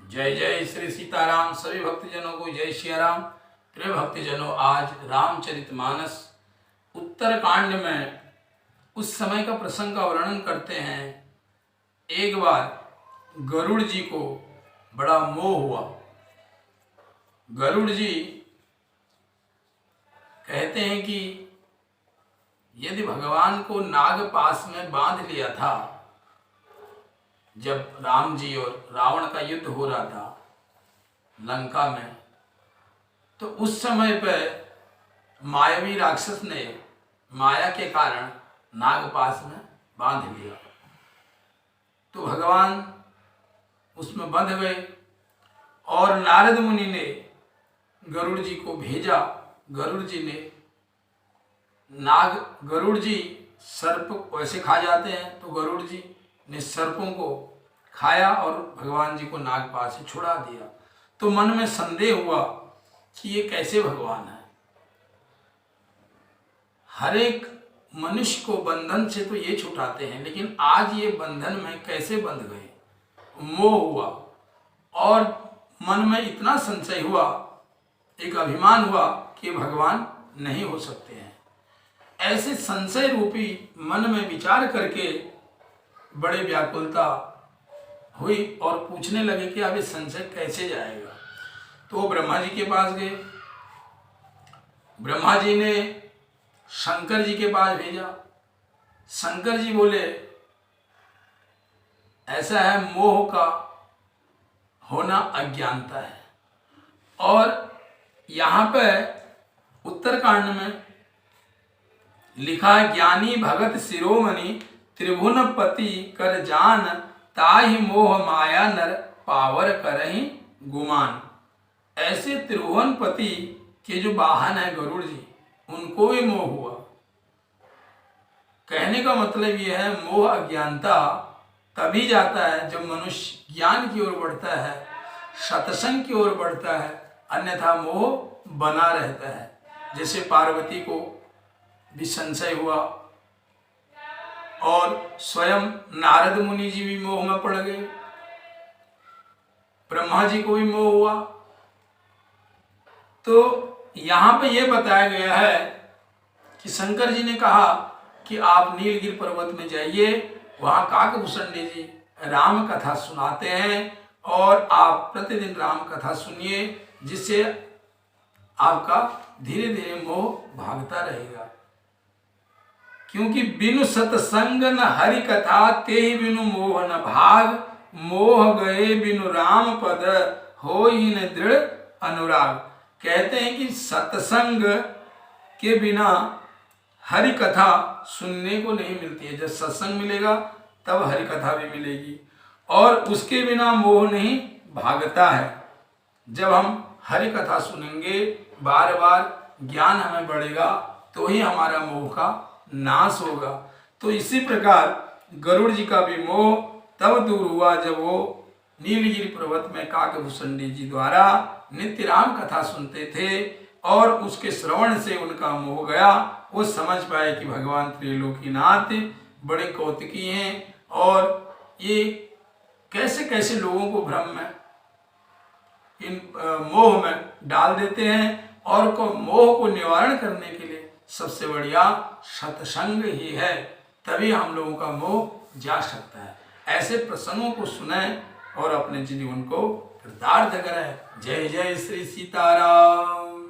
जय जय श्री सीताराम। सभी भक्तजनों को जय श्री राम। प्रिय भक्तजनों, आज रामचरितमानस उत्तरकांड में उस समय का प्रसंग का वर्णन करते हैं। एक बार गरुड़ जी को बड़ा मोह हुआ। गरुड़ जी कहते हैं कि यदि भगवान को नागपाश में बांध लिया था, जब राम जी और रावण का युद्ध हो रहा था लंका में, तो उस समय पर मायावी राक्षस ने माया के कारण नागपाश में बांध लिया, तो भगवान उसमें बंध गए और नारद मुनि ने गरुड़ जी को भेजा। गरुड़ जी सर्प वैसे खा जाते हैं, तो गरुड़ जी ने सर्पों को खाया और भगवान जी को नागपाश से छुड़ा दिया। तो मन में संदेह हुआ कि ये कैसे भगवान है। हर एक मनुष्य को बंधन से तो ये छुटाते हैं, लेकिन आज ये बंधन में कैसे बंध गए। मोह हुआ और मन में इतना संशय हुआ, एक अभिमान हुआ कि भगवान नहीं हो सकते हैं। ऐसे संशय रूपी मन में विचार करके बड़े व्याकुलता हुई और पूछने लगे कि अब ये संशय कैसे जाएगा। तो वो ब्रह्मा जी के पास गए। ब्रह्मा जी ने शंकर जी के पास भेजा। शंकर जी बोले ऐसा है, मोह का होना अज्ञानता है। और यहाँ पर उत्तरकांड में लिखा है, ज्ञानी भगत शिरोमणि त्रिभुवनपति कर जान, ताहि मोह माया नर पावर करहि गुमान। ऐसे त्रिभुवनपति के जो वाहन है गरुड़ जी, उनको भी मोह हुआ। कहने का मतलब यह है, मोह अज्ञानता तभी जाता है जब मनुष्य ज्ञान की ओर बढ़ता है, सत्संग की ओर बढ़ता है, अन्यथा मोह बना रहता है। जैसे पार्वती को भी संशय हुआ और स्वयं नारद मुनि जी भी मोह में पड़ गए, ब्रह्मा जी को भी मोह हुआ। तो यहाँ पे ये बताया गया है कि शंकर जी ने कहा कि आप नीलगिरि पर्वत में जाइए, वहाँ काकभूषणी जी राम कथा सुनाते हैं और आप प्रतिदिन राम कथा सुनिए, जिससे आपका धीरे धीरे मोह भागता रहेगा। क्योंकि बिनु सतसंग न हरि कथा, ते ही बिनु मोह न भाग। मोह गए बिनु राम पद, हो ही न दृढ़ अनुराग। कहते हैं कि सत्संग के बिना हरि कथा सुनने को नहीं मिलती है। जब सत्संग मिलेगा तब हरि कथा भी मिलेगी, और उसके बिना मोह नहीं भागता है। जब हम हरि कथा सुनेंगे, बार बार ज्ञान हमें बढ़ेगा, तो ही हमारा मोह का नाश होगा। तो इसी प्रकार गरुड़ जी का भी मोह तब दूर हुआ जब वो नीलगिरि पर्वत में काकभूषणी जी द्वारा नित्य राम कथा सुनते थे, और उसके श्रवण से उनका मोह गया। वो समझ पाए कि भगवान त्रिलोकीनाथ बड़े कौतुकी हैं, और ये कैसे कैसे लोगों को भ्रम में, इन मोह में डाल देते हैं। और को मोह को निवारण करने के लिए सबसे बढ़िया सत्संग ही है, तभी हम लोगों का मोह जा सकता है। ऐसे प्रसंगों को सुने और अपने जीवन को कृतार्थ करें। जय जय श्री सीताराम।